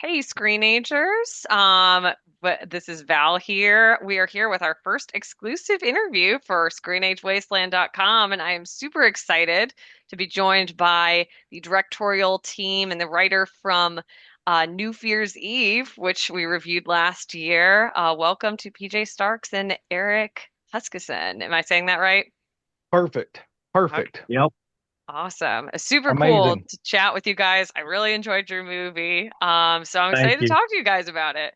Hey, ScreenAgers. But this is Val here. We are here with our first exclusive interview for ScreenAgeWasteland.com, and I am super excited to be joined by the directorial team and the writer from New Fear's Eve, which we reviewed last year. Welcome to PJ Starks and Eric Huskisson. Am I saying that right? Perfect. Okay. Perfect. Yep. Awesome. Super cool Amazing. to chat with you guys. I really enjoyed your movie. So I'm Thank excited to you. talk to you guys about it.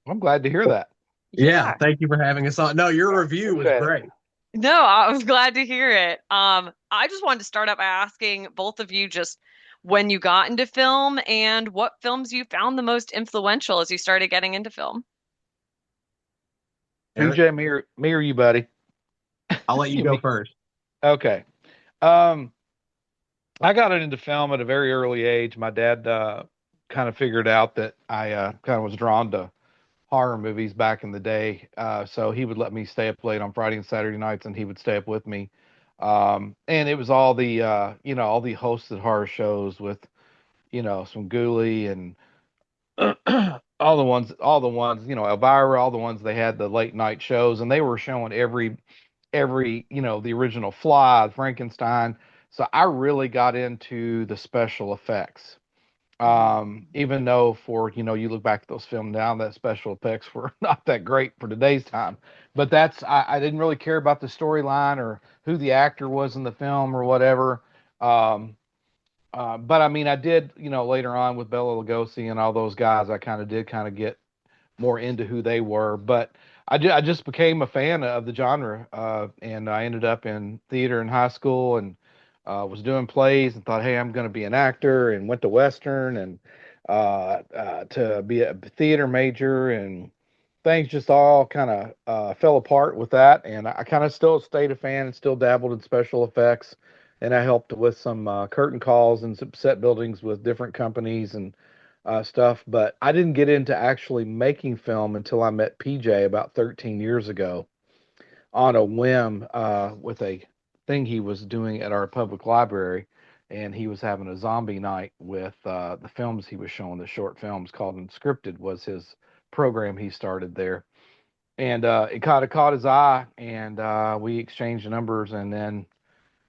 I'm glad to hear that. Yeah, Yeah. thank you for having us on. No, your Yeah, review was appreciate it. great. No, I was glad to hear it. I just wanted to start up by asking both of you just when you got into film and what films you found the most influential as you started getting into film. Eric, PJ, me or you, buddy? I'll let you go Me. first. Okay. Um, I got into film at a very early age. My dad kind of figured out that I kind of was drawn to horror movies back in the day. So he would let me stay up late on Friday and Saturday nights, and he would stay up with me. And it was all the all the hosted horror shows with some Ghoulie and all the ones, Elvira, all the ones they had the late night shows, and they were showing every, the original Fly, Frankenstein. So I really got into the special effects. Mhm. Even though you look back at those films now, that special effects were not that great for today's time. But I didn't really care about the storyline or who the actor was in the film or whatever. Um, but I mean, I did, later on with Bela Lugosi and all those guys, I kind of get more into who they were. But I just became a fan of the genre, and I ended up in theater in high school and was doing plays and thought, hey, I'm going to be an actor, and went to Western and to be a theater major, and things just all kind of fell apart with that. And I kind of still stayed a fan and still dabbled in special effects. And I helped with some curtain calls and some set buildings with different companies and stuff. But I didn't get into actually making film until I met PJ about 13 years ago on a whim with a thing he was doing at our public library. And he was having a zombie night with the films he was showing, the short films called Unscripted was his program he started there. And it kind of caught his eye, and we exchanged numbers, and then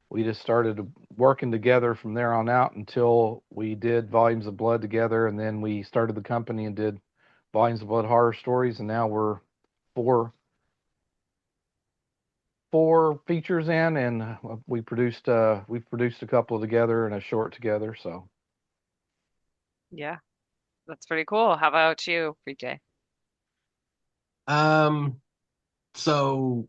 we just started working together from there on out until we did Volumes of Blood together, and then we started the company and did Volumes of Blood horror stories, and now we're four four features in, and we've produced a couple together and a short together. So Yeah, that's pretty cool. How about you, PJ? Um, so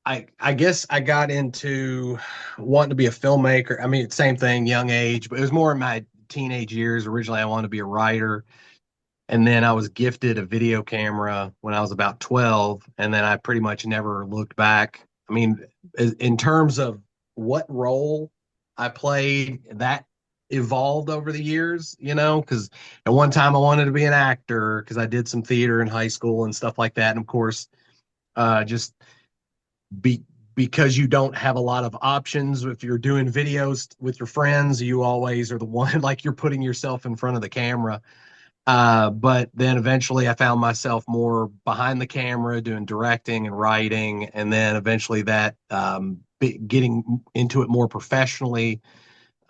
I guess I got into wanting to be a filmmaker. I mean, same thing, young age, but it was more in my teenage years. Originally, I wanted to be a writer, and then I was gifted a video camera when I was about 12, and then I pretty much never looked back. I mean, in terms of what role I played, that evolved over the years, because at one time I wanted to be an actor because I did some theater in high school and stuff like that. And of course, just be because you don't have a lot of options. If you're doing videos with your friends, you always are the one like you're putting yourself in front of the camera. But then eventually I found myself more behind the camera doing directing and writing. And then eventually that getting into it more professionally,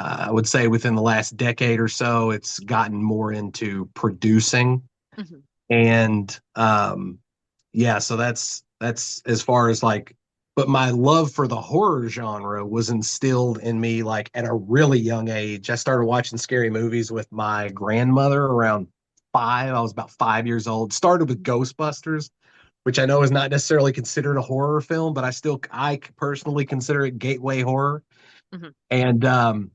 I would say within the last decade or so, it's gotten more into producing. Mhm. And yeah, so that's as far as like, but my love for the horror genre was instilled in me like at a really young age. I started watching scary movies with my grandmother around five. I was about 5 years old. Started with Ghostbusters, which I know is not necessarily considered a horror film, but I personally consider it gateway horror. Mhm. And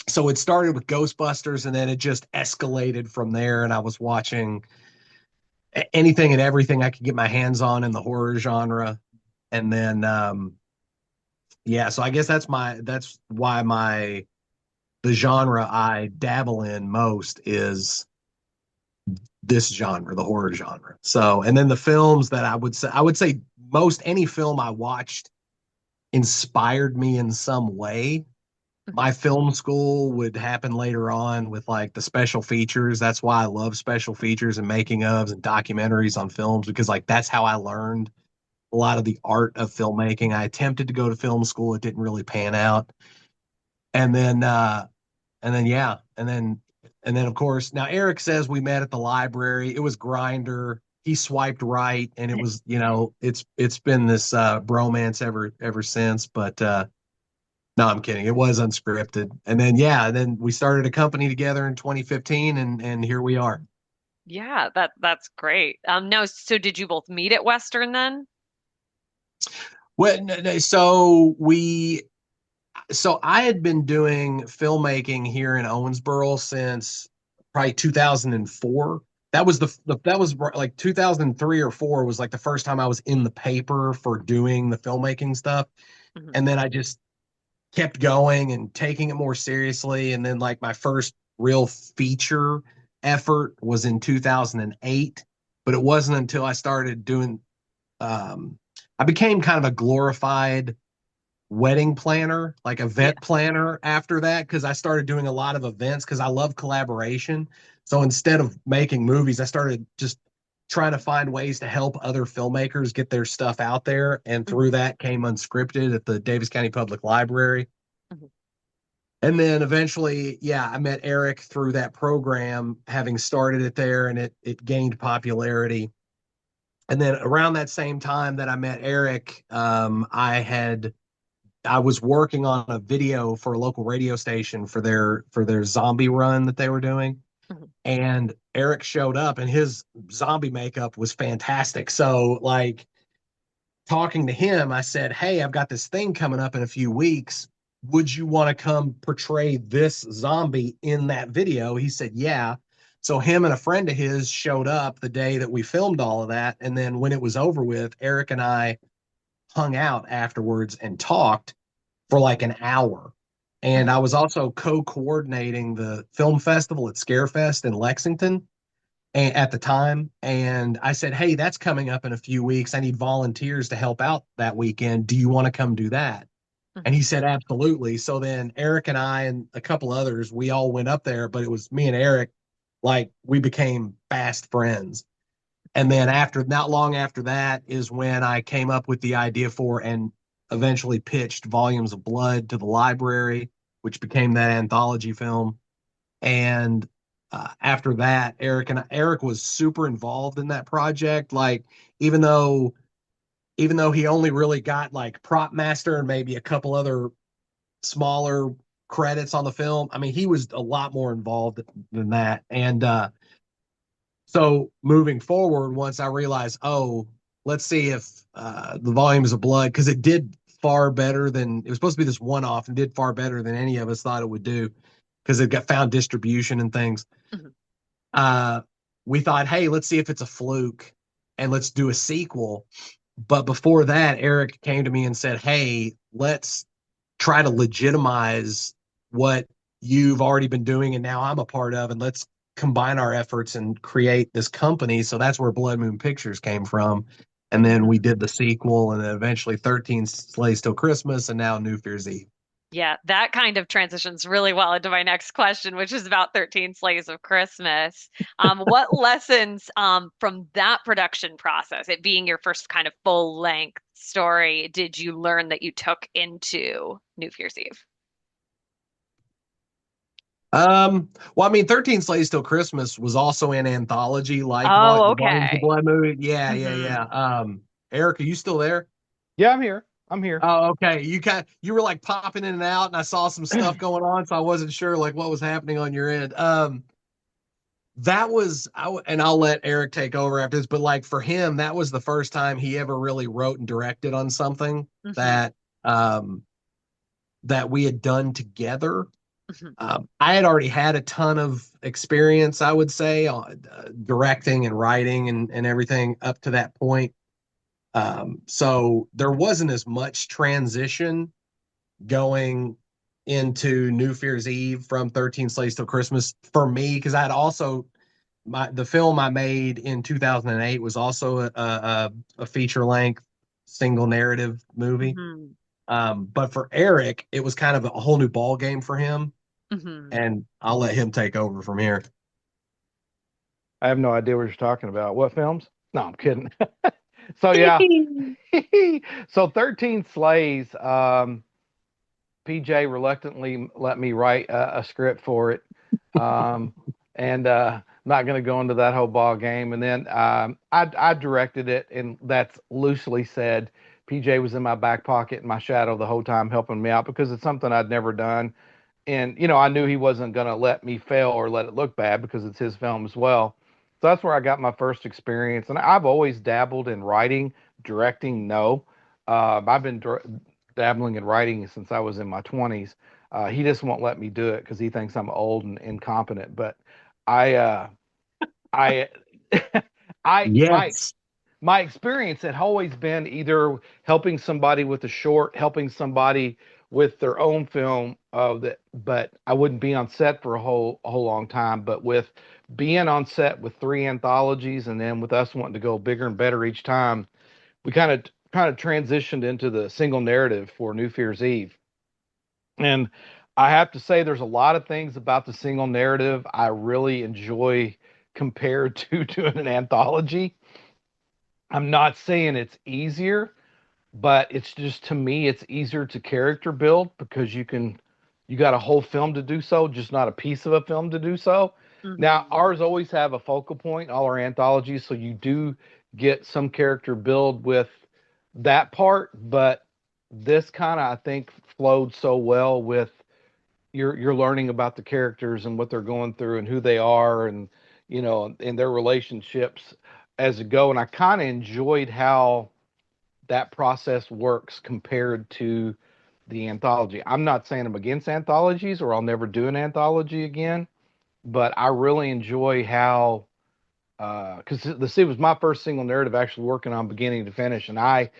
so it started with Ghostbusters, and then it just escalated from there. And I was watching anything and everything I could get my hands on in the horror genre. And then yeah, so I guess that's why my the genre I dabble in most is this genre, the horror genre. So, and then the films that I would say most any film I watched inspired me in some way. Mhm. my film school would happen later on with like the special features. That's why I love special features and making ofs and documentaries on films because like that's how I learned a lot of the art of filmmaking. I attempted to go to film school, it didn't really pan out. And then and then yeah, and then of course now Eric says we met at the library. It was Grinder. He swiped right and it was, it's been this bromance ever since, but no, I'm kidding. It was unscripted. And then yeah, and then we started a company together in 2015 and here we are. Yeah, that's great. No, so did you both meet at Western then? Well, so I had been doing filmmaking here in Owensboro since probably 2004. That was that was like 2003 or 4 was like the first time I was in the paper for doing the filmmaking stuff. Hmm. And then I just kept going and taking it more seriously. And then like my first real feature effort was in 2008, but it wasn't until I started doing um I became kind of a glorified wedding planner, like Yeah. event planner after that, because I started doing a lot of events because I love collaboration. So instead of making movies, I started just trying to find ways to help other filmmakers get their stuff out there. And through Hmm. that came Unscripted at the Davis County Public Library. Hmm. And then eventually, yeah, I met Eric through that program, having started it there, and it gained popularity. And then around that same time that I met Eric, I was working on a video for a local radio station for their zombie run that they were doing. Hmm. And Eric showed up and his zombie makeup was fantastic. So like talking to him, I said, "Hey, I've got this thing coming up in a few weeks. Would you want to come portray this zombie in that video?" He said, "Yeah." So him and a friend of his showed up the day that we filmed all of that. And then when it was over with, Eric and I hung out afterwards and talked for like an hour. And I was also co-coordinating the film festival at Scarefest in Lexington at the time. And I said, "Hey, that's coming up in a few weeks. I need volunteers to help out that weekend. Do you want to come do that?" And Hmm. he said, "Absolutely." So then Eric and I and a couple others, we all went up there, but it was me and Eric, like we became fast friends. And then after not long after that is when I came up with the idea for and eventually pitched Volumes of Blood to the library, which became that anthology film. And after that, Eric was super involved in that project. Like even though even though he only really got like prop master and maybe a couple other smaller credits on the film, I mean he was a lot more involved than that. And so moving forward, once I realized, oh, let's see if the Volumes of Blood, because it did far better than it was supposed to be this one off and did far better than any of us thought it would do because it got found distribution and things. Hmm. Uh, we thought, hey, let's see if it's a fluke and let's do a sequel. But before that, Eric came to me and said, hey, let's try to legitimize what you've already been doing and now I'm a part of, and let's combine our efforts and create this company. So that's where Blood Moon Pictures came from. And then we Hmm. did the sequel and then eventually 13 Slays Till Christmas and now New Fear's Eve. Yeah, that kind of transitions really well into my next question, which is about 13 Slaves of Christmas. What lessons from that production process, it being your first kind of full length story, did you learn that you took into New Year's Eve? Well, I mean, 13 Slays Till Christmas was also an anthology like Oh, the Volumes of okay. Blood movie. Yeah, yeah, Hmm. yeah. Eric, are you still there? Yeah, I'm here. I'm here. Oh, okay. You were like popping in and out, and I saw some stuff going on, so I wasn't sure like what was happening on your end. That was and I'll let Eric take over after this, but like for him, that was the first time he ever really wrote and directed on something Hmm. that um that we had done together. Hmm. I had already had a ton of experience, I would say, on directing and writing and everything up to that point. So there wasn't as much transition going into New Fear's Eve from 13 Slaves Till Christmas for me because I had also the film I made in 2008 was also a feature length single narrative movie. Hmm. But for Eric, it was kind of a whole new ball game for him, Hmm. and I'll let him take over from here. I have no idea what you're talking about. What films? No, I'm kidding. So yeah, so 13 Slays. PJ reluctantly let me write a script for it. Um, and not going to go into that whole ball game. And then I directed it, and that's loosely said. PJ was in my back pocket in my shadow the whole time helping me out because it's something I'd never done. And, I knew he wasn't going to let me fail or let it look bad because it's his film as well. So that's where I got my first experience. And I've always dabbled in writing, directing, no. I've been dabbling in writing since I was in my 20s. He just won't let me do it because he thinks I'm old and incompetent. But I, I, I, Yes. my experience had always been either helping somebody with a short, helping somebody with their own film that, but I wouldn't be on set for a whole long time. But with being on set with three anthologies and then with us wanting to go bigger and better each time, we kind of transitioned into the single narrative for New Year's Eve. And I have to say there's a lot of things about the single narrative I really enjoy compared to doing an anthology. I'm not saying it's easier, but it's just to me it's easier to character build because you got a whole film to do so, just not a piece of a film to do so. Now Hmm. ours always have a focal point, all our anthologies, so you do get some character build with that part, but this kind of I think flowed so well with you're learning about the characters and what they're going through and who they are and and their relationships as it go. And I kind of enjoyed how that process works compared to the anthology. I'm not saying I'm against anthologies or I'll never do an anthology again, but I really enjoy how because it was my first single narrative actually working on beginning to finish, and I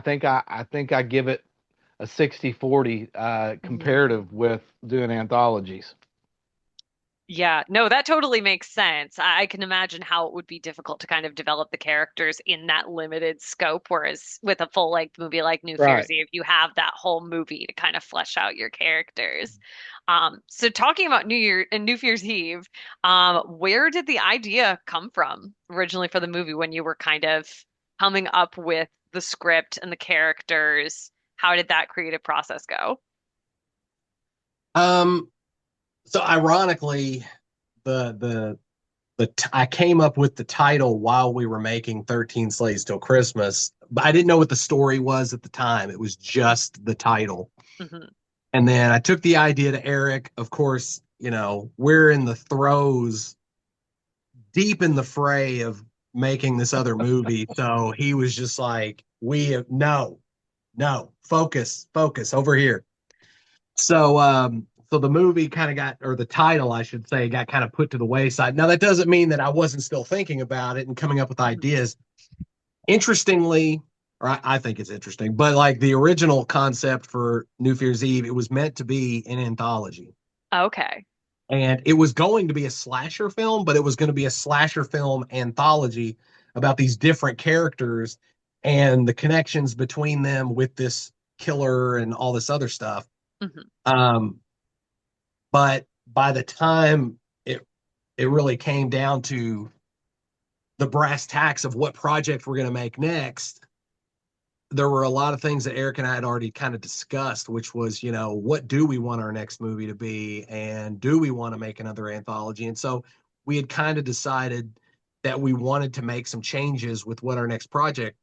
think I give it a 60-40 Hmm. comparative with doing anthologies. Yeah, no, that totally makes sense. I can imagine how it would be difficult to kind of develop the characters in that limited scope, whereas with a full-length movie like New Right. Year's Eve, you have that whole movie to kind of flesh out your characters. So talking about New Year and New Year's Eve, where did the idea come from originally for the movie when you were kind of coming up with the script and the characters? How did that creative process go? Um, so ironically, I came up with the title while we were making 13 Slaves Till Christmas, but I didn't know what the story was at the time. It was just the title. Hmm. And then I took the idea to Eric. Of course, we're in the throes, deep in the fray of making this other movie. So he was just like, no, no, focus over here. So the movie kind of got, or the title, I should say, got kind of put to the wayside. Now that doesn't mean that I wasn't still thinking about it and coming up with Hmm. ideas. Interestingly, or I think it's interesting, but like the original concept for New Year's Eve, it was meant to be an anthology. Okay. And it was going to be a slasher film, but it was going to be a slasher film anthology about these different characters and the connections between them with this killer and all this other stuff. Hmm. Um, but by the time it really came down to the brass tacks of what project we're going to make next, there were a lot of things that Eric and I had already kind of discussed, which was, what do we want our next movie to be? And do we want to make another anthology? And so we had kind of decided that we wanted to make some changes with what our next project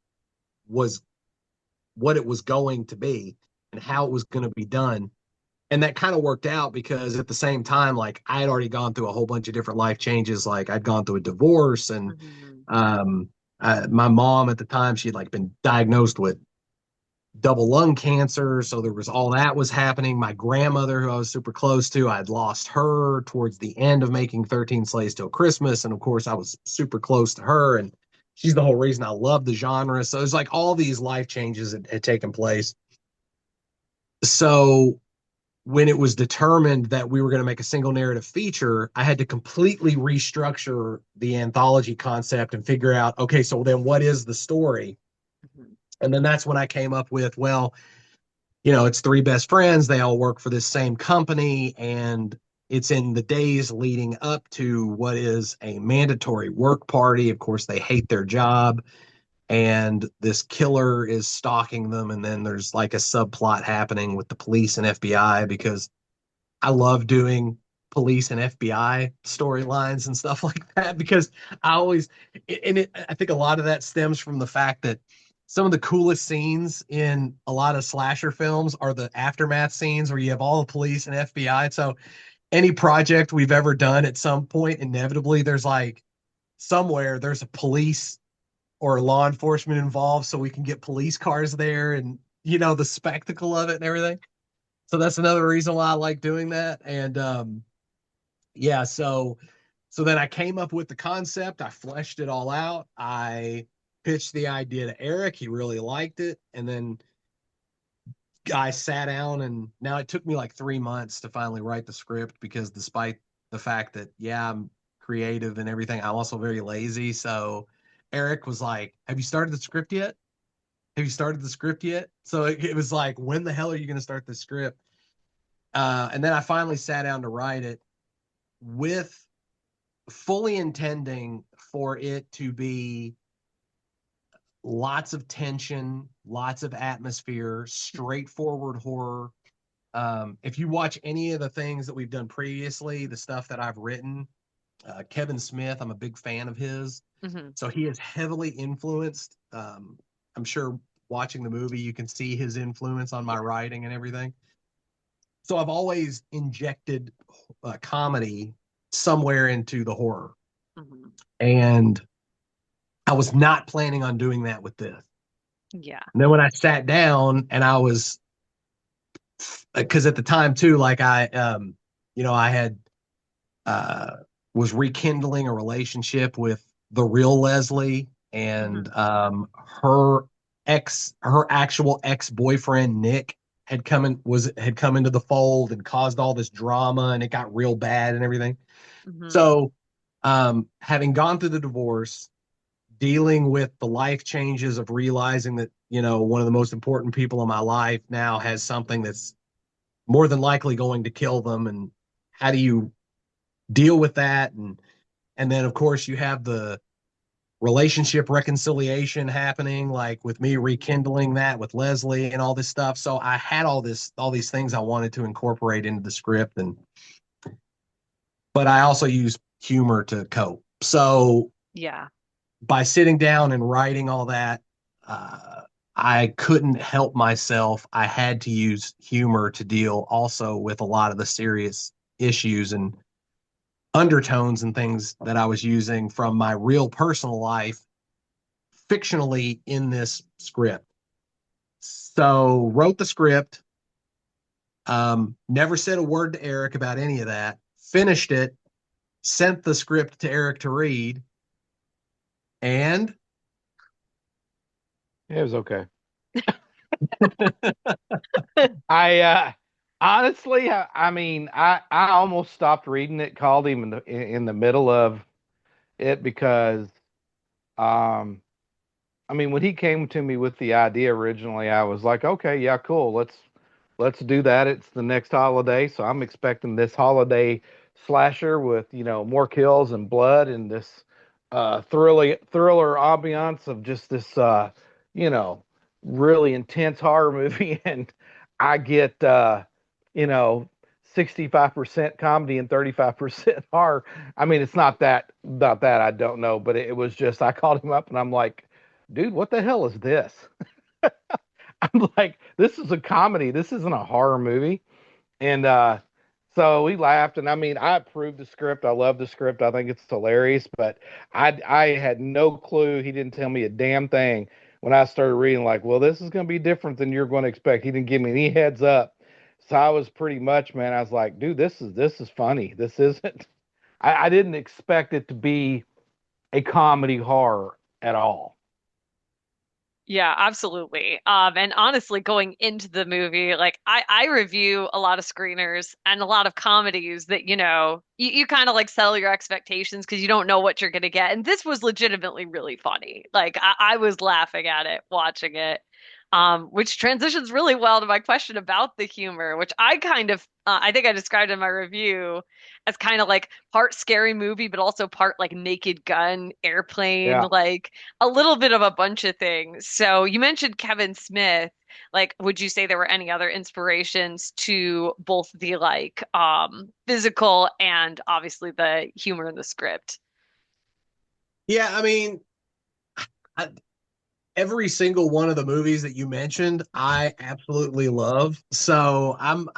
was, what it was going to be, and how it was going to be done. And that kind of worked out because at the same time, like I had already gone through a whole bunch of different life changes. Like I'd gone through a divorce, and Hmm. um, my mom at the time, she'd like been diagnosed with double lung cancer. So there was all that was happening. My grandmother, who I was super close to, I'd lost her towards the end of making 13 Slaves Till Christmas. And of course, I was super close to her. And she's the whole reason I love the genre. So it's like all these life changes had taken place. So when it was determined that we were going to make a single narrative feature, I had to completely restructure the anthology concept and figure out, okay, so then what is the story? Hmm. And then that's when I came up with, well, it's three best friends. They all work for this same company, and it's in the days leading up to what is a mandatory work party. Of course, they hate their job, and this killer is stalking them. And then there's like a subplot happening with the police and FBI because I love doing police and FBI storylines and stuff like that because I think a lot of that stems from the fact that some of the coolest scenes in a lot of slasher films are the aftermath scenes where you have all the police and FBI. So any project we've ever done at some point, inevitably there's like somewhere there's a police or law enforcement involved so we can get police cars there and the spectacle of it and everything. So that's another reason why I like doing that. And yeah, so then I came up with the concept. I fleshed it all out. I pitched the idea to Eric. He really liked it. And then I sat down, and now it took me like 3 months to finally write the script because despite the fact that, yeah, I'm creative and everything, I'm also very lazy. So Eric was like, "Have you started the script yet? Have you started the script yet?" So it was like, "When the hell are you going to start the script?" And then I finally sat down to write it with fully intending for it to be lots of tension, lots of atmosphere, straightforward horror. If you watch any of the things that we've done previously, the stuff that I've written, Kevin Smith, I'm a big fan of his. Hmm. So he is heavily influenced. I'm sure watching the movie, you can see his influence on my Yeah. writing and everything. So I've always injected comedy somewhere into the horror. Hmm. And I was not planning on doing that with this. Yeah. And then when I sat down and I was, because at the time too, like I had, uh, was rekindling a relationship with the real Leslie Hmm. and her actual ex-boyfriend, Nick, had come into the fold and caused all this drama and it got real bad and everything. Hmm. So, having gone through the divorce, dealing with the life changes of realizing that, one of the most important people in my life now has something that's more than likely going to kill them. And how do you deal with that? And then of course you have the relationship reconciliation happening, like with me rekindling that with Leslie and all this stuff. So I had all these things I wanted to incorporate into the script, but I also use humor to cope. So Yeah. by sitting down and writing all that, uh, I couldn't help myself. I had to use humor to deal also with a lot of the serious issues and undertones and things that I was using from my real personal life fictionally in this script. So wrote the script, never said a word to Eric about any of that, finished it, sent the script to Eric to read, and It was okay. I honestly, I mean, I almost stopped reading it, called him in the middle of it because um I mean, when he came to me with the idea originally, I was like, okay, yeah, cool. Let's do that. It's the next holiday, so I'm expecting this holiday slasher with, more kills and blood and this thriller ambiance of just this you know, really intense horror movie and I get you know, 65% comedy and 35% horror. I mean, it's not that I don't know, but it was just I called him up and I'm like, dude, what the hell is this? I'm like, this is a comedy. This isn't a horror movie. And so we laughed. And I mean, I approved the script. I love the script. I think it's hilarious. But I had no clue. He didn't tell me a damn thing when I started reading. Like, well, this is going to be different than you're going to expect. He didn't give me any heads up. So I was pretty much, man. I was like, dude, this is funny. This isn't. I didn't expect it to be a comedy horror at all. Yeah, absolutely. And honestly, going into the movie, like I review a lot of screeners and a lot of comedies that, you kind of like settle your expectations because you don't know what you're gonna get. And this was legitimately really funny. Like I was laughing at it, watching it. which transitions really well to my question about the humor, which I kind of, I think I described in my review as kind of like part scary movie, but also part like Naked Gun, Airplane, Yeah. like a little bit of a bunch of things. So you mentioned Kevin Smith. Like, would you say there were any other inspirations to both the like physical and obviously the humor in the script? Yeah, I mean, I, every single one of the movies that you mentioned, I absolutely love. So I'm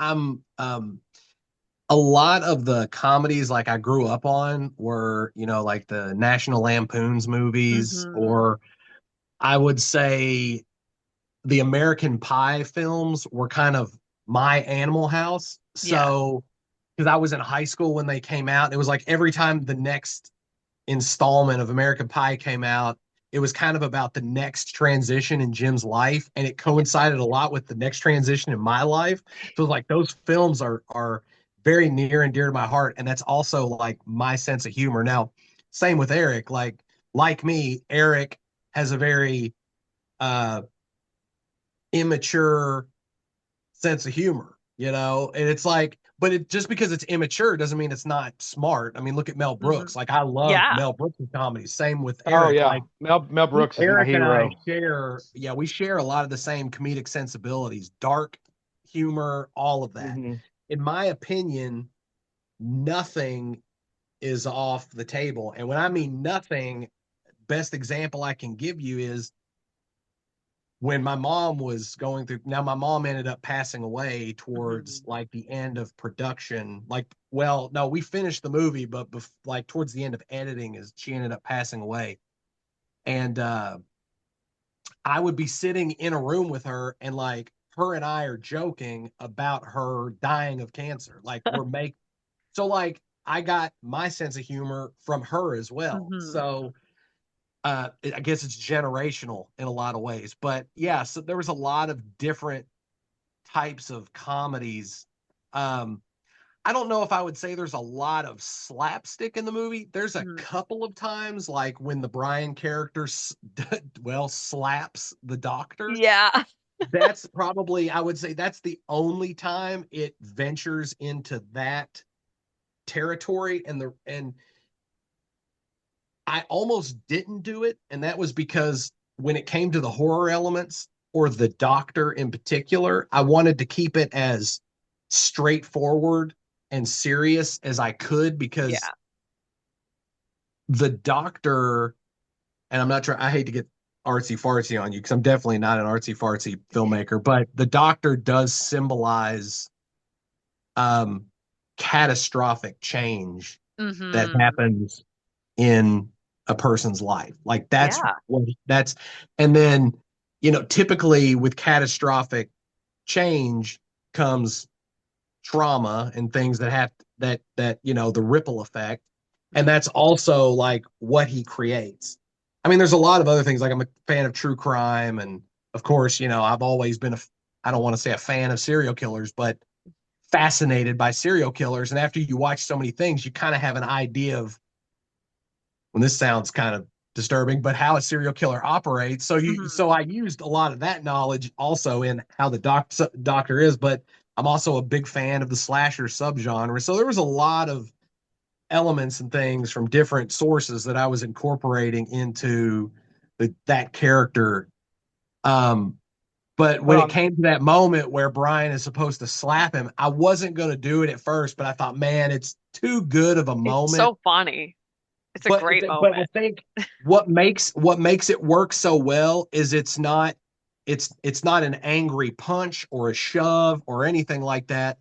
a lot of the comedies like I grew up on were, like the National Lampoon's movies, Hmm. or I would say the American Pie films were kind of my Animal House. Yeah. So, because I was in high school when they came out, it was like every time the next installment of American Pie came out, it was kind of about the next transition in Jim's life, and it Yeah. coincided a lot with the next transition in my life. So like those films are very near and dear to my heart, and that's also like my sense of humor. Now, same with Eric. Like me, Eric has a very uh immature sense of humor, and it's like, but it just because it's immature doesn't mean it's not smart. I mean, look at Mel Hmm. Brooks. Like I love Yeah. Mel Brooks' comedy. Same with Oh Eric. yeah. Like Mel Brooks is my Eric and I hero. share, yeah, we share a lot of the same comedic sensibilities, dark humor, all of that. Hmm. In my opinion, nothing is off the table. And when I mean nothing, best example I can give you is when my mom was going through. Now my mom ended up passing away towards Hmm. like the end of production. Like, well, no, we finished the movie, but like towards the end of editing is she ended up passing away. And I would be sitting in a room with her, and like her and I are joking about her dying of cancer. Like so like I got my sense of humor from her as well. Hmm. So I guess it's generational in a lot of ways. But yeah, so there was a lot of different types of comedies. Um, I don't know if I would say there's a lot of slapstick in the movie. There's a Hmm. couple of times, like when the Brian character, well, slaps the doctor. Yeah. That's probably, I would say, that's the only time it ventures into that territory. And I almost didn't do it, and that was because when it came to the horror elements or the doctor in particular, I wanted to keep it as straightforward and serious as I could, because Yeah. the doctor, and I'm not trying, I hate to get artsy fartsy on you because I'm definitely not an artsy fartsy filmmaker, but the doctor does symbolize um, catastrophic change that Hmm. happens in a person's life. Like Yeah. and then, typically with catastrophic change comes trauma and things that have the ripple effect. And Mhm. that's also like what he creates. I mean, there's a lot of other things. Like I'm a fan of true crime. And of course, I've always been I don't want to say a fan of serial killers, but fascinated by serial killers. And after you watch so many things, you kind of have an idea of, when this sounds kind of disturbing, but how a serial killer operates. So Mhm. I used a lot of that knowledge also in how the doctor is, but I'm also a big fan of the slasher subgenre. So there was a lot of elements and things from different sources that I was incorporating into that character. Um, but when it Well, came to that moment where Brian is supposed to slap him, I wasn't going to do it at first, but I thought, man, it's too good of a It's moment. so funny. It's a but great but I moment. think what makes it work so well is it's not an angry punch or a shove or anything like that.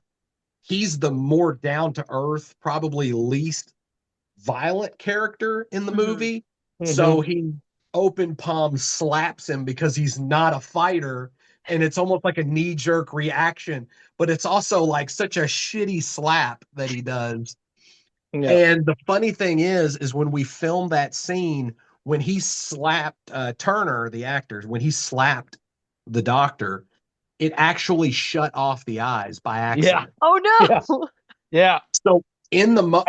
He's the more down to earth, probably least violent character in the Hmm. movie. hmm So he open palm slaps him because he's not a fighter, and it's almost like a knee jerk reaction, but it's also like such a shitty slap that he does. yeah, And the funny thing is when we filmed that scene, when he slapped Turner, the actor, when he slapped the doctor, it actually shut off the eyes by yeah, accident. Oh yeah, no. yeah. So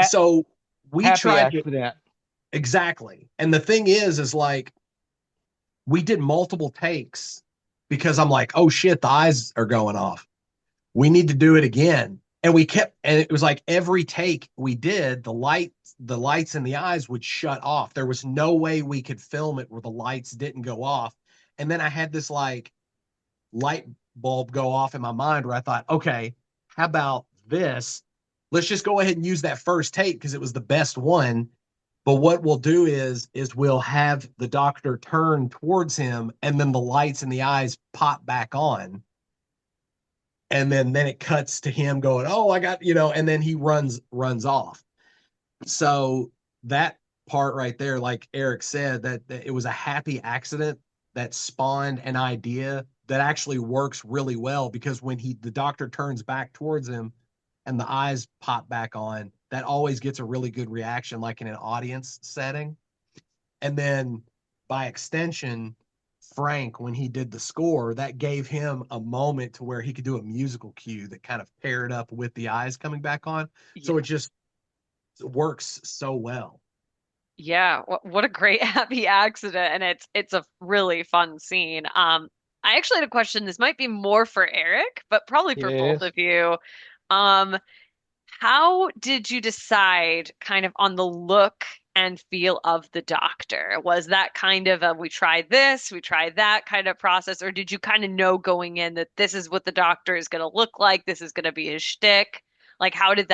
so we Happy tried to, accident. exactly. And the thing is like we did multiple takes because I'm like, oh shit, the eyes are going off. We need to do it again. And we kept, and it was like every take we did, the lights in the eyes would shut off. There was no way we could film it where the lights didn't go off. And then I had this like light bulb go off in my mind where I thought, okay, how about this? Let's just go ahead and use that first take because it was the best one. But what we'll do is we'll have the doctor turn towards him and then the lights in the eyes pop back on. And then it cuts to him going, oh, I got, and then he runs off. So that part right there, like Eric said, that it was a happy accident that spawned an idea that actually works really well because when the doctor turns back towards him and the eyes pop back on, that always gets a really good reaction, like in an audience setting. And then by extension, Frank, when he did the score, that gave him a moment to where he could do a musical cue that kind of paired up with the eyes coming back on. So it Yeah. just works so well. Yeah, what a great happy accident, and it's a really fun scene. I actually had a question. This might be more for Eric, but probably for both Yes. of you. Um, how did you decide kind of on the look and feel of the doctor? Was that kind of a we tried this, we tried that kind of process, or did you kind of know going in that this is what the doctor is going to look like, this is going to be his shtick? Like, how did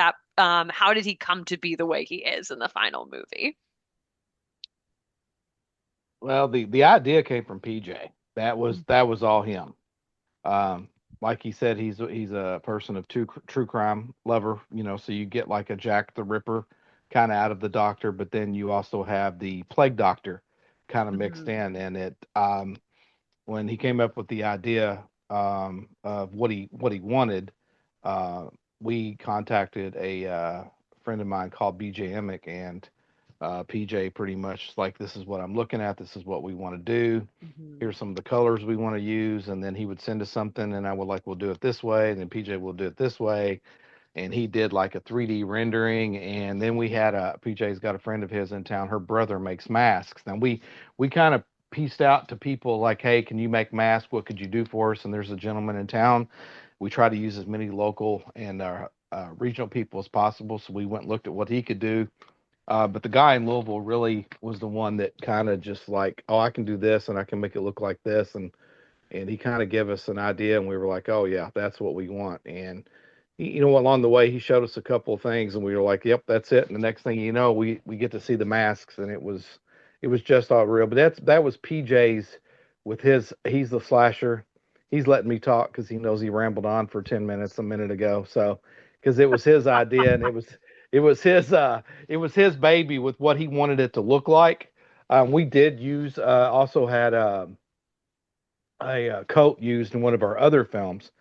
he come to be the way he is in the final movie? Well, the idea came from PJ. That was all him. Um, like he said, he's a person of true crime lover. So you get like a Jack the Ripper kind of out of the doctor, but then you also have the plague doctor kind of mixed Mhm. in. And when he came up with the idea of what he wanted, uh, we contacted a friend of mine called BJ Emick, and PJ pretty much like, this is what I'm looking at. This is what we want to do. Mhm. Here's some of the colors we want to use, and then he would send us something, and I would like, we'll do it this way, and then PJ will do it this way, and he did like a 3D rendering, and then we had a PJ's got a friend of his in town. Her brother makes masks. Now we kind of pieced out to people like, hey, can you make masks? What could you do for us? And there's a gentleman in town. We try to use as many local and regional people as possible. So we went and looked at what he could do. But the guy in Louisville really was the one that kind of just like, oh, I can do this and I can make it look like this, and he kind of gave us an idea, and we were like, oh yeah, that's what we want. And along the way, he showed us a couple of things, and we were like, yep, that's it. And the next thing you know, we get to see the masks, and it was just all real. But that was PJ's with his. He's the slasher. He's letting me talk because he knows he rambled on for 10 minutes a minute ago. So because it was his idea, and it was his baby with what he wanted it to look like. We did use also had a coat used in one of our other films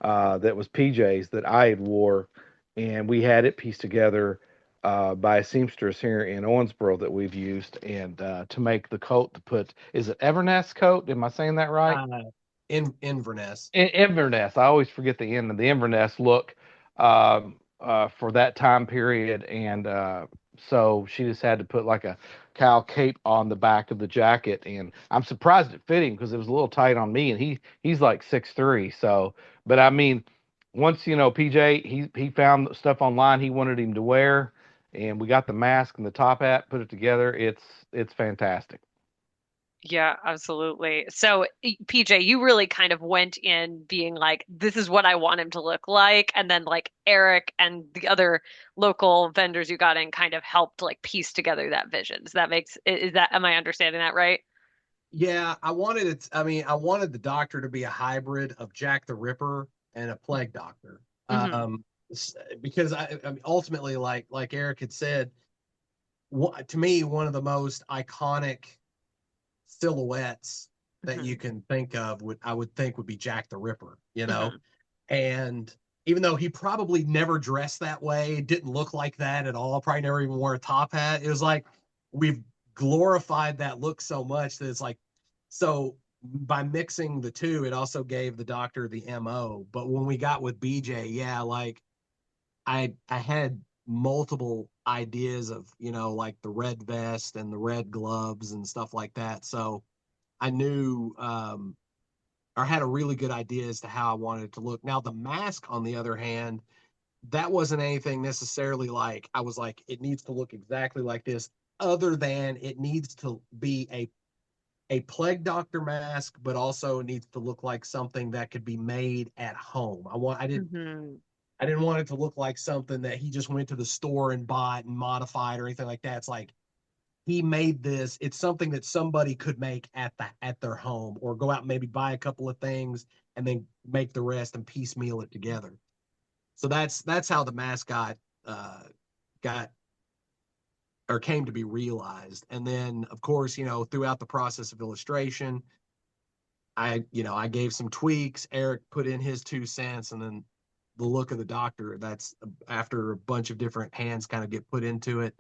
that was PJ's that I had wore, and we had it pieced together by a seamstress here in Owensboro that we've used, and to make the coat to put, is it Evernest coat? Am I saying that right? Uh, in Inverness. Inverness. I always forget the end of the Inverness look for that time period, and so she just had to put like a cow cape on the back of the jacket, and I'm surprised it fit him because it was a little tight on me, and he's like 6'3". So, but I mean, once PJ he found stuff online he wanted him to wear, and we got the mask and the top hat, put it together. It's fantastic. Yeah, absolutely. So, PJ, you really kind of went in being like, this is what I want him to look like. And then, like, Eric and the other local vendors you got in kind of helped, like, piece together that vision. Does that am I understanding that right? Yeah, I wanted it. I mean, I wanted the doctor to be a hybrid of Jack the Ripper and a plague doctor. Hmm. Because I mean, ultimately, like Eric had said, to me, one of the most iconic silhouettes that Hmm. you can think of would think would be Jack the Ripper, Hmm. And even though he probably never dressed that way, didn't look like that at all, probably never even wore a top hat. It was like we've glorified that look so much that it's like, so by mixing the two, it also gave the doctor the MO. But when we got with BJ, yeah, like I had multiple ideas of, like the red vest and the red gloves and stuff like that. So I knew or had a really good idea as to how I wanted it to look. Now, the mask, on the other hand, that wasn't anything necessarily like I was like, it needs to look exactly like this, other than it needs to be a plague doctor mask, but also needs to look like something that could be made at home. Hmm. I didn't want it to look like something that he just went to the store and bought and modified or anything like that. It's like he made this. It's something that somebody could make at their home, or go out and maybe buy a couple of things and then make the rest and piecemeal it together. So that's how the mascot got or came to be realized. And then, of course, throughout the process of illustration, I gave some tweaks. Eric put in his 2 cents, and then the look of the doctor. That's after a bunch of different hands kind of get put into it,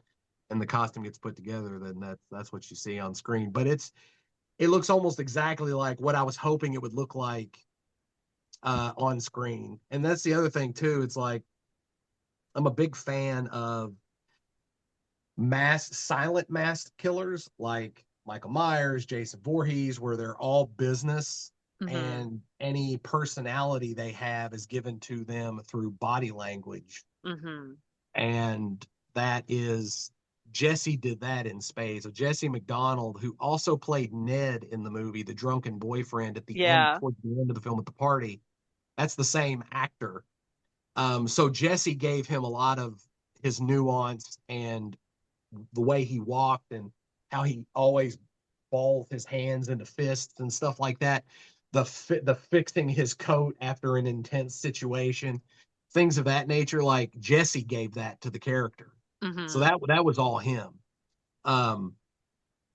and the costume gets put together. Then that's what you see on screen. But it looks almost exactly like what I was hoping it would look like on screen. And that's the other thing too. It's like I'm a big fan of silent mass killers like Michael Myers, Jason Voorhees, where they're all business Hmm. and any personality they have is given to them through body language. Hmm. And that is Jesse did that in spades. So Jesse McDonald, who also played Ned in the movie, the drunken boyfriend at the end, Yeah. towards the end of the film at the party, that's the same actor. So Jesse gave him a lot of his nuance and the way he walked and how he always balled his hands into fists and stuff like that. The fixing his coat after an intense situation, things of that nature. Like Jesse gave that to the character, so Hmm. that was all him. Um,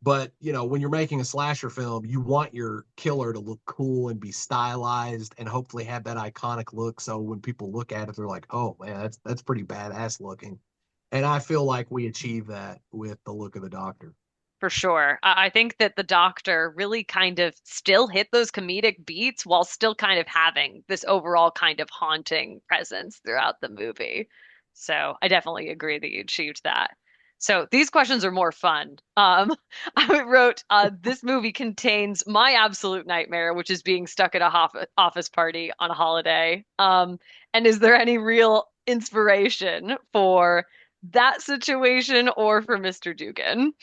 but when you're making a slasher film, you want your killer to look cool and be stylized and hopefully have that iconic look. So when people look at it, they're like, "Oh man, that's pretty badass looking." And I feel like we achieve that with the look of the Doctor. For sure. I think that the doctor really kind of still hit those comedic beats while still kind of having this overall kind of haunting presence throughout the movie. So I definitely agree that you achieved that. So these questions are more fun. I wrote, this movie contains my absolute nightmare, which is being stuck at a office party on a holiday. And is there any real inspiration for that situation or for Mr. Dugan?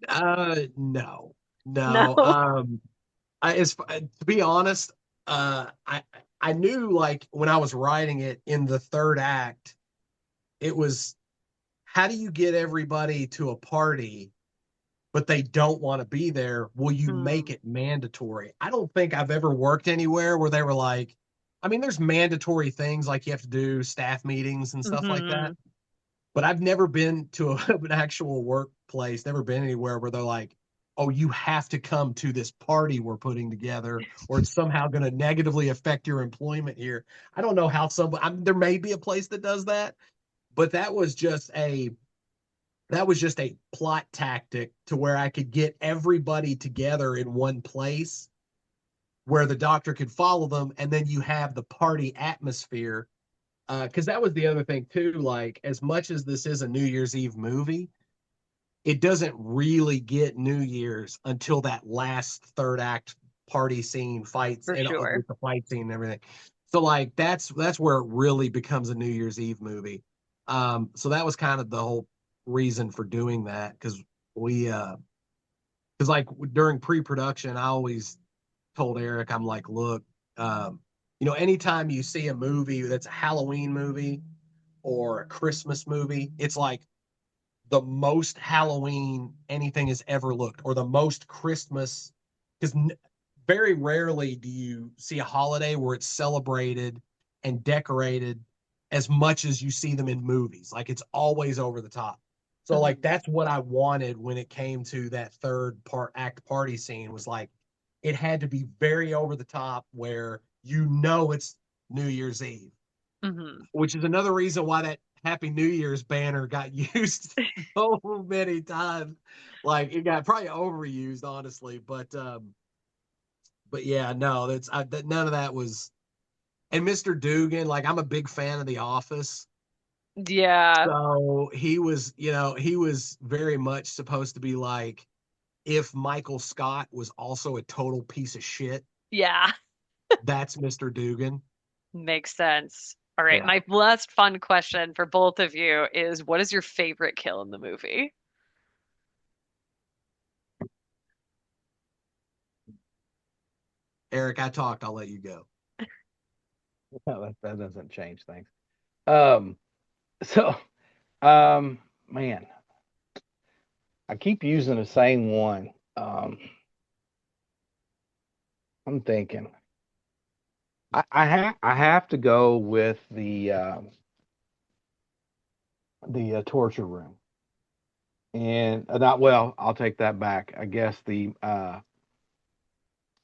No, No. no. To be honest, I knew like when I was writing it in the third act, it was how do you get everybody to a party, but they don't want to be there? Will you make Hmm. it mandatory? I don't think I've ever worked anywhere where they were like, I mean, there's mandatory things like you have to do staff meetings and stuff like that. Hmm. But I've never been to an actual workplace, never been anywhere where they're like, oh, you have to come to this party we're putting together, or it's somehow going to negatively affect your employment here. I don't know how there may be a place that does that, but that was just a plot tactic to where I could get everybody together in one place where the doctor could follow them, and then you have the party atmosphere. Because that was the other thing too. Like, as much as this is a New Year's Eve movie, it doesn't really get New Year's until that last third act party scene fights For and sure. with the fight scene and everything. So like that's where it really becomes a New Year's Eve movie. So that was kind of the whole reason for doing that because we because like during pre-production, I always told Eric, I'm like, look, anytime you see a movie that's a Halloween movie or a Christmas movie, it's like the most Halloween anything has ever looked, or the most Christmas, because very rarely do you see a holiday where it's celebrated and decorated as much as you see them in movies. Like it's always over the top. So like Hmm. that's what I wanted when it came to that third part act party scene was like it had to be very over the top where it's New Year's Eve, Hmm. which is another reason why that Happy New Year's banner got used so many times. Like it got probably overused, honestly. But yeah, no, none of that was. And Mr. Dugan, like I'm a big fan of The Office, Yeah. so he was very much supposed to be like if Michael Scott was also a total piece of shit, Yeah, that's Mr. Dugan. makes sense. All right, Yeah. my last fun question for both of you is what is your favorite kill in the movie? Eric, I talked. I'll let you go. No, that doesn't change things. Um, so, man, I keep using the same one. I'm thinking I have to go with the torture room, and not well. I'll take that back. I guess the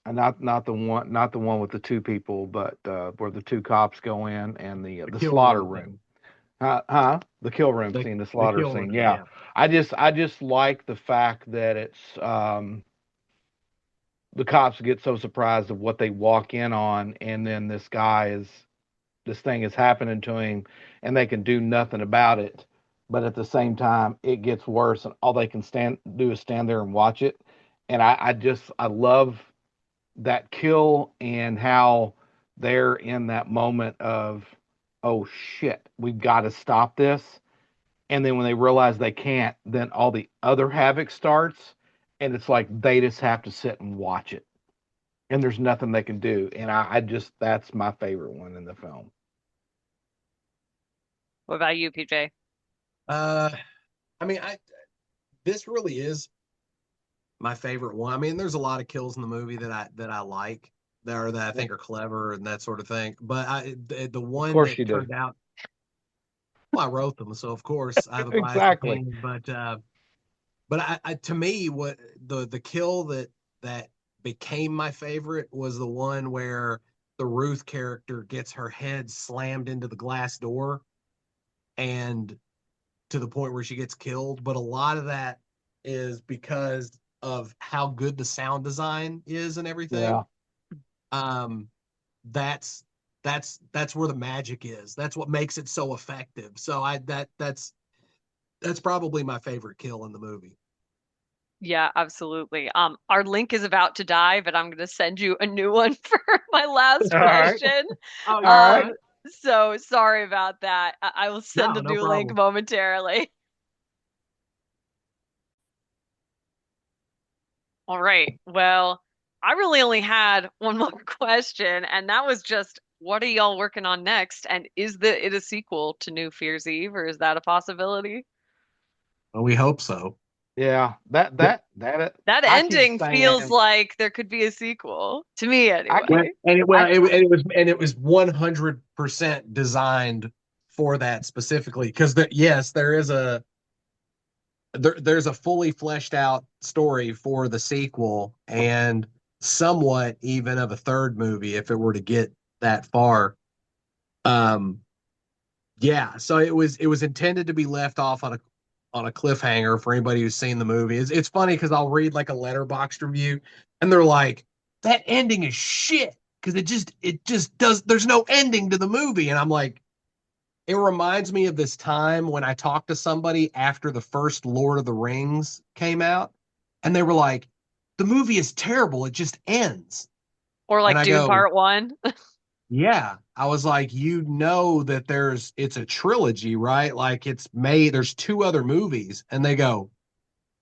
not the one with the two people, but where the two cops go in and The the kill slaughter room room. thing. The kill room The scene, the the slaughter kill scene. room. Yeah, Yeah. I just like the fact that it's the cops get so surprised of what they walk in on, and then this thing is happening to him, and they can do nothing about it. But at the same time, it gets worse, and all they can do is stand there and watch it. And I love that kill and how they're in that moment of, oh shit, we've got to stop this. And then when they realize they can't, then all the other havoc starts, and it's like they just have to sit and watch it, and there's nothing they can do. And I just that's my favorite one in the film. What about you, PJ? Uh, I mean, I this really is my favorite one. I mean, there's a lot of kills in the movie that I like that I Yeah. think are clever and that sort of thing. But the Of one course you that do. turned out, well, I wrote them, so of course I have a biased Exactly. opinion. But to me, what the kill that became my favorite was the one where the Ruth character gets her head slammed into the glass door and to the point where she gets killed. But a lot of that is because of how good the sound design is and everything. Yeah. Um, that's that's where the magic is. That's what makes it so effective. So that's probably my favorite kill in the movie. Yeah, absolutely. Our link is about to die, but I'm going to send you a new one for my last All right. question. Oh, All you're Um, right. good. so sorry about that. I will send No, a no new link problem. momentarily. All right. Well, I really only had one more question, and that was just what are y'all working on next? And is it a sequel to New Fear's Eve, or is that a possibility? Well, we hope so. Yeah. That I keep ending feels saying like there could be a sequel, to me I Well, anyway. I and it was 100% designed for that specifically because yes, there's a fully fleshed out story for the sequel and somewhat even of a third movie if it were to get that far. Um, yeah, so it was intended to be left off on a cliffhanger for anybody who's seen the movie. It's funny because I'll read like a letterboxd review and they're like, that ending is shit because it just does there's no ending to the movie. And I'm like, it reminds me of this time when I talked to somebody after the first Lord of the Rings came out, and they were like, the movie is terrible, it just ends. Or And like I Dune go, Part One. yeah. I was like, you know that it's a trilogy, right? Like there's two other movies. And they go,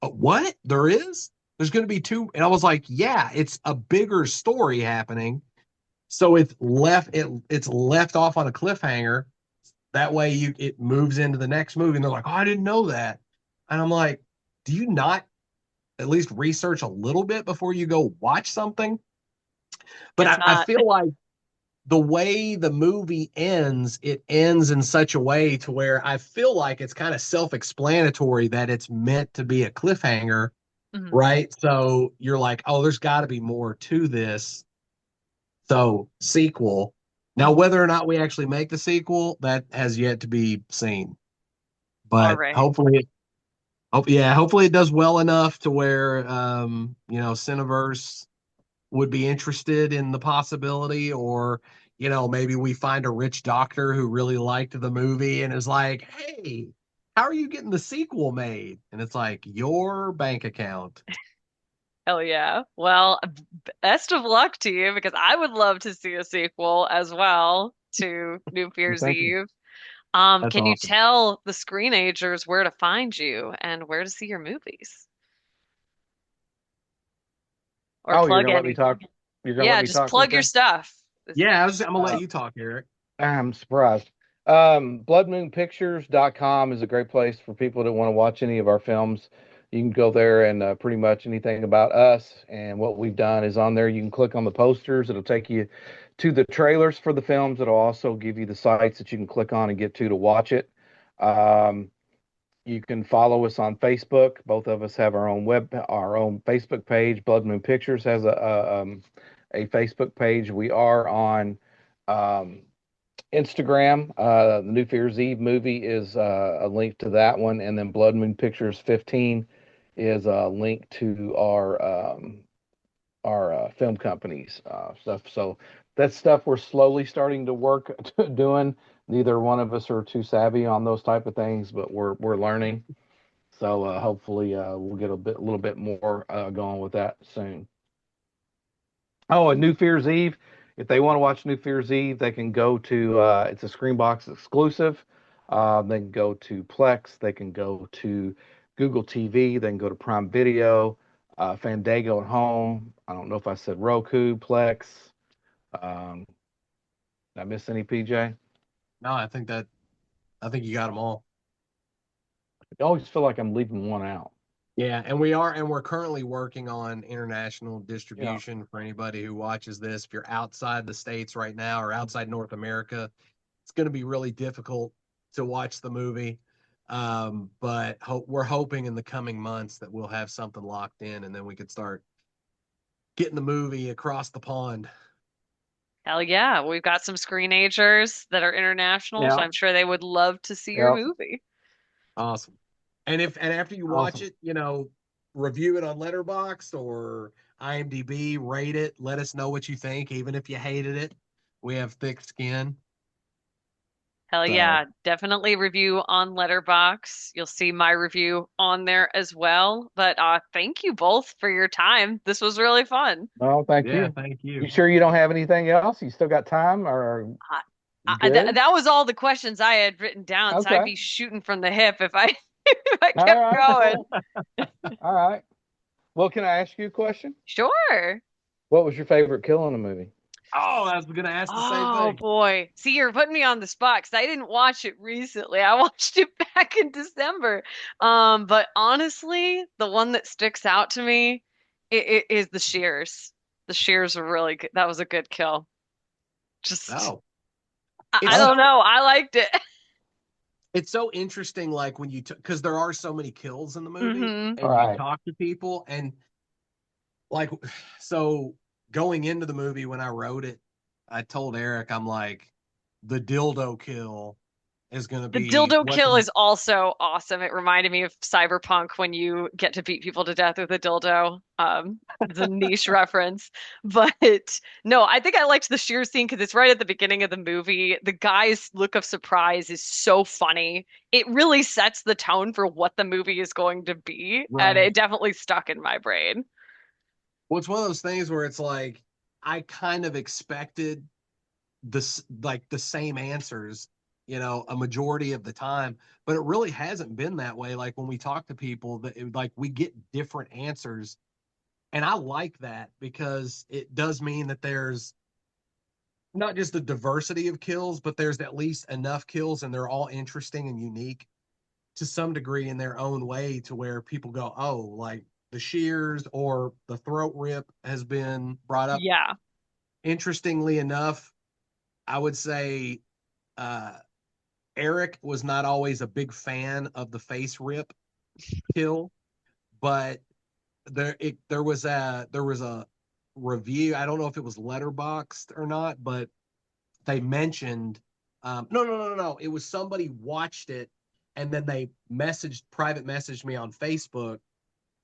what? There is? There's going to be two. And I was like, yeah, it's a bigger story happening. So it's left off on a cliffhanger. That way it moves into the next movie. And they're like, oh, I didn't know that. And I'm like, do you not at least research a little bit before you go watch something? But Guess I not. feel like the way the movie ends, it ends in such a way to where I feel like it's kind of self-explanatory that it's meant to be a cliffhanger, Mhm. right? So you're like, oh, there's got to be more to this. So sequel. Now, Mhm. whether or not we actually make the sequel, that has yet to be seen. All But right. hopefully it does well enough to where Cineverse would be interested in the possibility, or maybe we find a rich doctor who really liked the movie and is like, hey, how are you getting the sequel made? And it's like, your bank account. Hell yeah. Well, best of luck to you because I would love to see a sequel as well to New Well, Year's thank you. Eve. That's Can you awesome. tell the screenagers where to find you and where to see your movies or Oh, you're plug gonna let me talk. anything? You're gonna let Yeah, me just talk real plug your quick. stuff. Yeah, I'm gonna let Uh, you talk, Eric. I'm surprised. Bloodmoonpictures.com is a great place for people that want to watch any of our films. You can go there and pretty much anything about us and what we've done is on there. You can click on the posters. It'll take you to the trailers for the films. It'll also give you the sites that you can click on and get to watch it. Um, you can follow us on Facebook. Both of us have our own Facebook page. Blood Moon Pictures has a Facebook page. We are on um, Instagram. The New Year's Eve movie is a link to that one, and then Blood Moon Pictures 15 is a link to our film companies stuff. So that's stuff we're slowly starting to work doing. Neither one of us are too savvy on those type of things, but we're learning. So hopefully we'll get a little bit more going with that soon. Oh, and New Year's Eve. If they want to watch New Year's Eve, they can go to it's a Screenbox exclusive. They can go to Plex. They can go to Google TV. They can go to Prime Video, Fandango at home. I don't know if I said Roku, Plex. Did I miss any, PJ? No, I think you got them all. I always feel like I'm leaving one out. Yeah, and we're currently working on international Yeah. distribution for anybody who watches this. If you're outside the States right now or outside North America, it's going to be really difficult to watch the movie. But we're hoping in the coming months that we'll have something locked in and then we could start getting the movie across the pond. Hell yeah. We've got some screenagers that are international, so Yeah. I'm sure they would love to see your Yeah. movie. Awesome. And after you watch Awesome. it, review it on Letterboxd or IMDb, rate it, let us know what you think, even if you hated it. We have thick skin. Hell So yeah, definitely review on Letterbox. You'll see my review on there as well. But thank you both for your time. This was really fun. Well, thank yeah, you. thank You you. sure you don't have anything else? You still got time, or I, you good? that was all the questions I had written down, so I'd Okay. be shooting from the hip if I if I All kept right. going. Cool. All right. Well, can I ask you a question? Sure. What was your favorite kill in a movie? Oh, I was gonna ask the same Oh thing. boy. See, you're putting me on the spot because I didn't watch it recently. I watched it back in December. But honestly, the one that sticks out to me it is the shears. The shears were really good. That was a good kill. Just, Oh, I it's Oh, don't so know. I liked it. it's so interesting, like when because there are so many kills in the movie, Hmm. all and you right. talk to people, and like, so going into the movie when I wrote it, I told Eric, I'm like, the dildo kill is going to The be dildo what kill the is also awesome. It reminded me of Cyberpunk when you get to beat people to death with a dildo. It's a niche reference, but no, I think I liked the sheer scene because it's right at the beginning of the movie. The guy's look of surprise is so funny. It really sets the tone for what the movie is going to be, and right. it definitely stuck in my brain. Well, it's one of those things where it's like I kind of expected this like the same answers, a majority of the time, but it really hasn't been that way. Like when we talk to people, like we get different answers, and I like that because it does mean that there's not just the diversity of kills, but there's at least enough kills, and they're all interesting and unique to some degree in their own way, to where people go, oh, like the shears or the throat rip has been brought up. Yeah. Interestingly enough, I would say uh, Eric was not always a big fan of the face rip kill, but there was a review. I don't know if it was letterboxed or not, but they mentioned no. It was somebody watched it and then they private messaged me on Facebook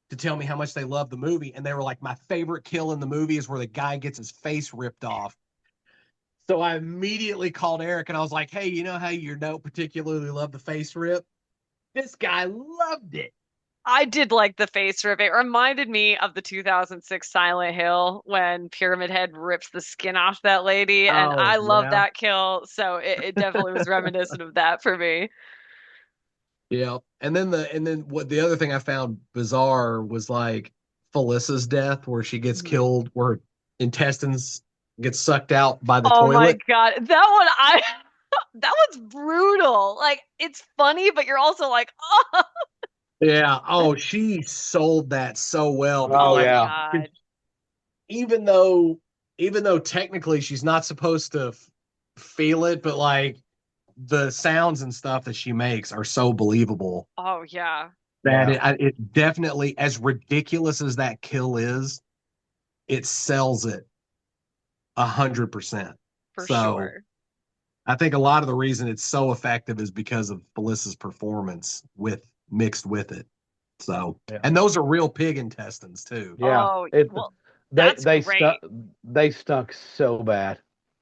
to tell me how much they loved the movie, and they were like, my favorite kill in the movie is where the guy gets his face ripped off. So I immediately called Eric and I was like, hey, you know how you don't particularly love the face rip? This guy loved it. I did like the face rip. It reminded me of the 2006 Silent Hill when Pyramid Head rips the skin off that lady, and Oh I love yeah. that kill, so it definitely was reminiscent of that for me. Yeah. And then what the other thing I found bizarre was like Felissa's death where she gets Mhm. killed, where intestines get sucked out by the Oh my toilet. God, that one I that one's brutal. Like it's funny, but you're also like, oh, Yeah. Oh, she sold that so well oh Oh because my yeah. God. even though even though technically she's not supposed to feel it, but like the sounds and stuff that she makes are so believable Oh yeah, that Yeah. it definitely, as ridiculous as that kill is, it sells it 100%. for So sure. I think a lot of the reason it's so effective is because of Felissa's performance with mixed with it. So, Yeah. and those are real pig intestines too. Yeah. Oh, It well, they that's they stuck great. they stunk so bad.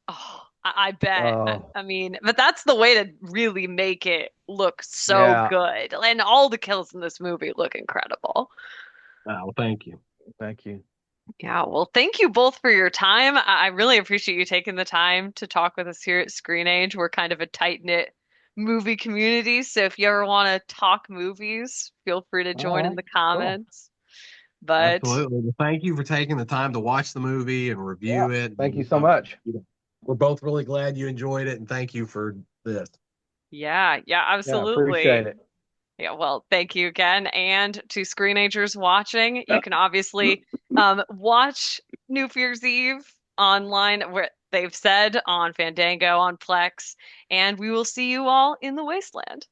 Oh, I bet. Oh I mean, but that's the way to really make it look so yeah. good. And all the kills in this movie look incredible. Oh, thank you. Thank you. Yeah, well, thank you both for your time. I really appreciate you taking the time to talk with us here at ScreenAge. We're kind of a tight-knit movie community, so if you ever want to talk movies, feel free to All join in right. the Cool. comments. But Absolutely. Well, thank you for taking the time to watch the movie and Yeah. review it. Thank you And, so much. we're both really glad you enjoyed it, and thank you for this. yeah, yeah, Yeah, appreciate absolutely. it. Yeah, well, thank you again. And to screenagers watching, you can obviously watch New Year's Eve online where they've said on Fandango, on Plex, and we will see you all in the Wasteland.